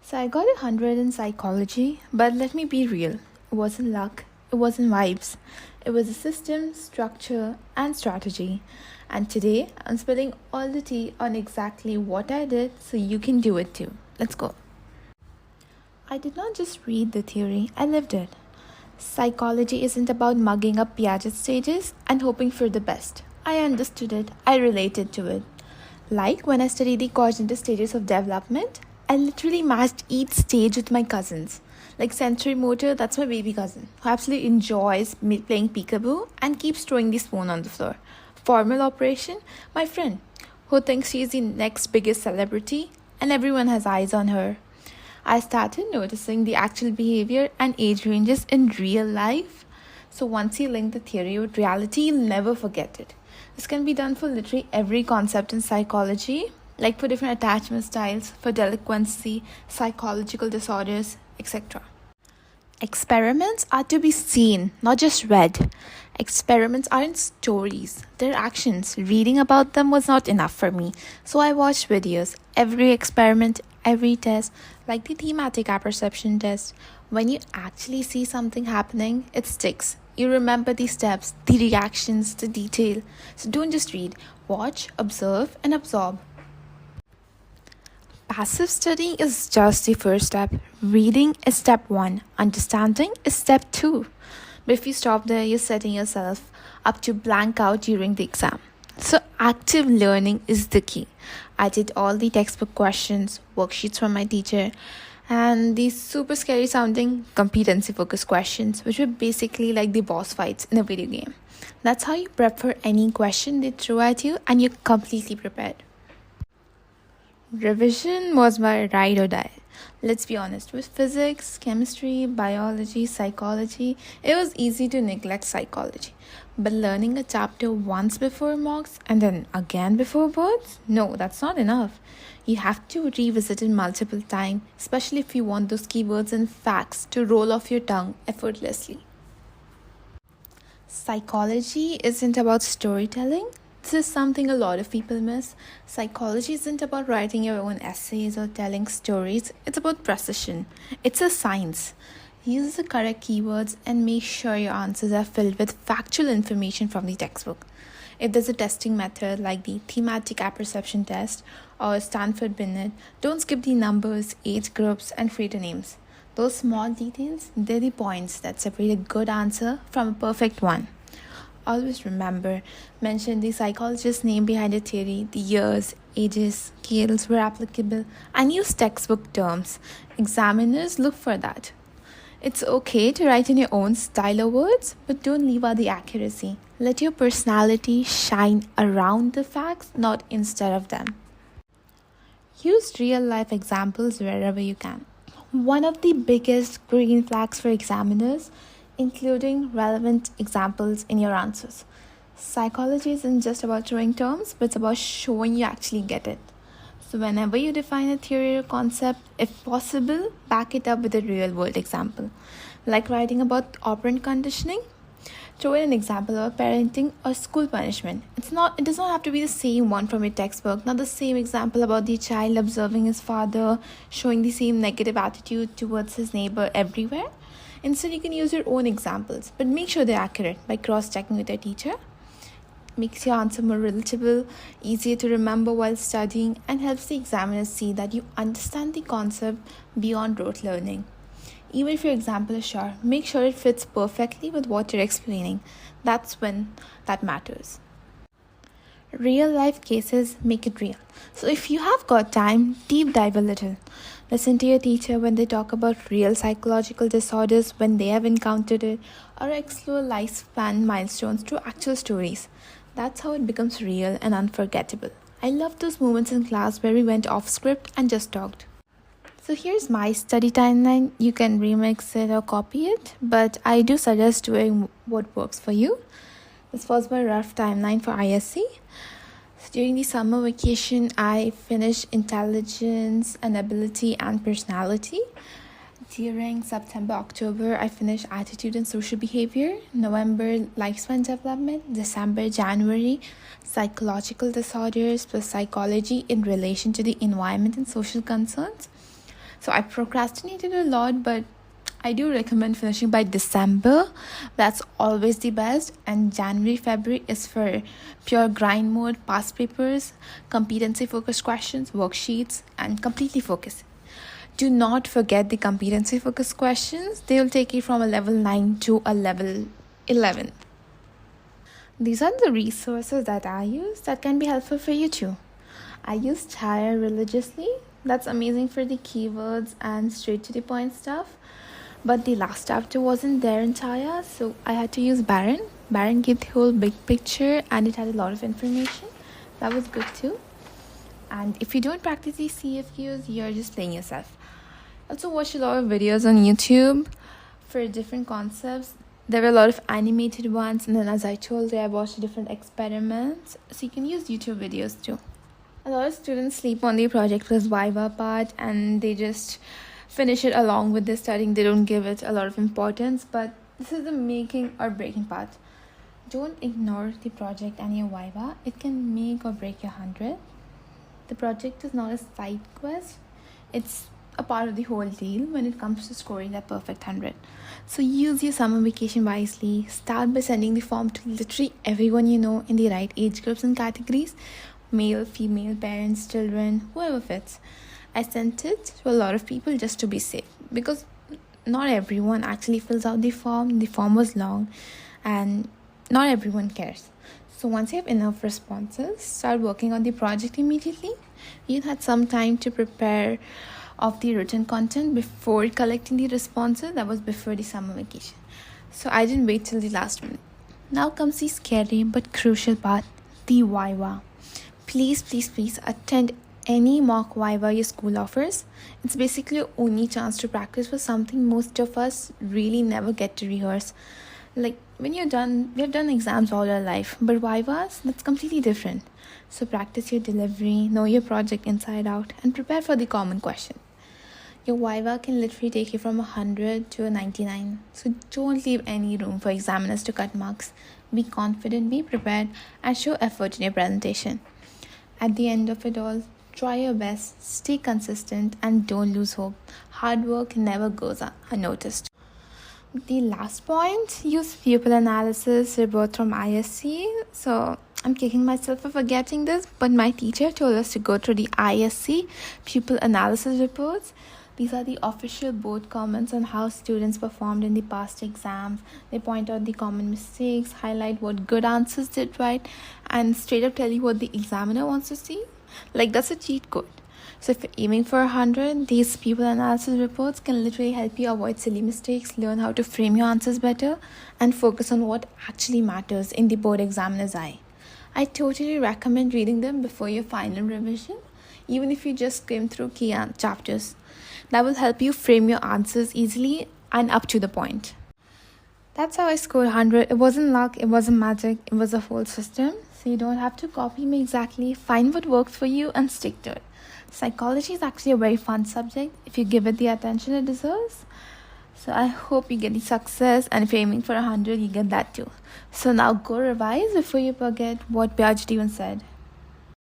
So I got 100 in psychology, but let me be real. It wasn't luck, it wasn't vibes. It was a system, structure, and strategy. And today I'm spilling all the tea on exactly what I did so you can do it too. Let's go. I did not just read the theory, I lived it. Psychology isn't about mugging up Piaget stages and hoping for the best. I understood it, I related to it. Like when I studied the cognitive stages of development, I literally matched each stage with my cousins. Like sensory motor, that's my baby cousin, who absolutely enjoys playing peekaboo and keeps throwing the spoon on the floor. Formal operation, my friend, who thinks she's the next biggest celebrity and everyone has eyes on her. I started noticing the actual behavior and age ranges in real life. So once you link the theory with reality, you'll never forget it. This can be done for literally every concept in psychology, like for different attachment styles, for delinquency, psychological disorders, etc. Experiments are to be seen, not just read. Experiments aren't stories, they're actions. Reading about them was not enough for me, so I watched videos. Every experiment, every test, like the thematic apperception test, when you actually see something happening, it sticks. You remember the steps, the reactions, the detail. So don't just read, watch, observe, and absorb. Passive studying is just the first step. Reading is step 1. Understanding is step 2. But if you stop there, you're setting yourself up to blank out during the exam. So active learning is the key. I did all the textbook questions, worksheets from my teacher, and these super scary sounding competency focused questions, which were basically like the boss fights in a video game. That's how you prep for any question they throw at you and you're completely prepared. Revision was my ride or die. Let's be honest, with physics, chemistry, biology, psychology, it was easy to neglect psychology. But learning a chapter once before mocks and then again before boards? No, that's not enough. You have to revisit it multiple times, especially if you want those keywords and facts to roll off your tongue effortlessly. Psychology isn't about storytelling. This is something a lot of people miss. Psychology isn't about writing your own essays or telling stories. It's about precision. It's a science. Use the correct keywords and make sure your answers are filled with factual information from the textbook. If there's a testing method like the thematic apperception test or Stanford Binet, don't skip the numbers, age groups, and freighter names. Those small details, they're the points that separate a good answer from a perfect one. Always remember, mention the psychologist's name behind the theory, the years, ages, scales were applicable, and use textbook terms. Examiners look for that. It's okay to write in your own style of words, but don't leave out the accuracy. Let your personality shine around the facts, not instead of them. Use real-life examples wherever you can. One of the biggest green flags for examiners, including relevant examples in your answers. Psychology isn't just about throwing terms, but it's about showing you actually get it. So whenever you define a theory or concept, if possible, back it up with a real-world example. Like writing about operant conditioning, throw in an example of parenting or school punishment. It does not have to be the same one from your textbook, not the same example about the child observing his father, showing the same negative attitude towards his neighbor everywhere. Instead, you can use your own examples, but make sure they're accurate by cross-checking with your teacher. Makes your answer more relatable, easier to remember while studying, and helps the examiners see that you understand the concept beyond rote learning. Even if your example is short, make sure it fits perfectly with what you're explaining. That's when that matters. Real life cases make it real. So if you have got time, deep dive a little. Listen to your teacher when they talk about real psychological disorders when they have encountered it, or explore lifespan milestones through actual stories. That's how it becomes real and unforgettable. I love those moments in class where we went off script and just talked. So here's my study timeline. You can remix it or copy it, but I do suggest doing what works for you. This was my rough timeline for ISC. During the summer vacation, I finished intelligence and ability and personality. During September, October, I finished attitude and social behavior. November, lifespan development. December, January, psychological disorders plus psychology in relation to the environment and social concerns. So I procrastinated a lot, but I do recommend finishing by December. That's always the best. And January, February is for pure grind mode, past papers, competency focused questions, worksheets, and completely focus. Do not forget the competency focused questions. They will take you from a level 9 to a level 11. These are the resources that I use that can be helpful for you too. I use Chaya religiously. That's amazing for the keywords and straight to the point stuff. But the last chapter wasn't there in Chaya, so I had to use Baron. Baron gave the whole big picture and it had a lot of information. That was good too. And if you don't practice these CFQs, you're just playing yourself. Also watch a lot of videos on YouTube for different concepts. There were a lot of animated ones, and then as I told you, I watched different experiments. So you can use YouTube videos too. A lot of students sleep on the project plus Viva part and they just finish it along with their studying. They don't give it a lot of importance, but this is the making or breaking part. Don't ignore the project and your Viva. It can make or break your 100. The project is not a side quest. It's a part of the whole deal when it comes to scoring that perfect 100. So use your summer vacation wisely. Start by sending the form to literally everyone you know in the right age groups and categories. Male, female, parents, children, whoever fits. I sent it to a lot of people just to be safe because not everyone actually fills out the form. The form was long and not everyone cares. So once you have enough responses, start working on the project immediately. You had some time to prepare of the written content before collecting the responses. That was before the summer vacation. So I didn't wait till the last minute. Now comes the scary but crucial part, the Viva. Please attend any mock Viva your school offers. It's basically your only chance to practice for something most of us really never get to rehearse. Like when you're done, we have done exams all our life, but Vivas, that's completely different. So practice your delivery, know your project inside out, and prepare for the common question. Your Viva can literally take you from 100 to a 99. So don't leave any room for examiners to cut marks. Be confident, be prepared, and show effort in your presentation. At the end of it all, try your best, stay consistent, and don't lose hope. Hard work never goes unnoticed. The last point, use pupil analysis report from ISC. So I'm kicking myself for forgetting this, but my teacher told us to go through the ISC pupil analysis reports. These are the official board comments on how students performed in the past exams. They point out the common mistakes, highlight what good answers did right, and straight up tell you what the examiner wants to see. Like that's a cheat code. So if you're aiming for 100, these pupil analysis reports can literally help you avoid silly mistakes, learn how to frame your answers better, and focus on what actually matters in the board examiner's eye. I totally recommend reading them before your final revision, even if you just skim through key chapters. That will help you frame your answers easily and up to the point. That's how I scored 100. It wasn't luck, it wasn't magic, it was a whole system. So you don't have to copy me exactly. Find what works for you and stick to it. Psychology is actually a very fun subject if you give it the attention it deserves. So I hope you get the success, and if you're aiming for 100, you get that too. So now go revise before you forget what Piaget even said.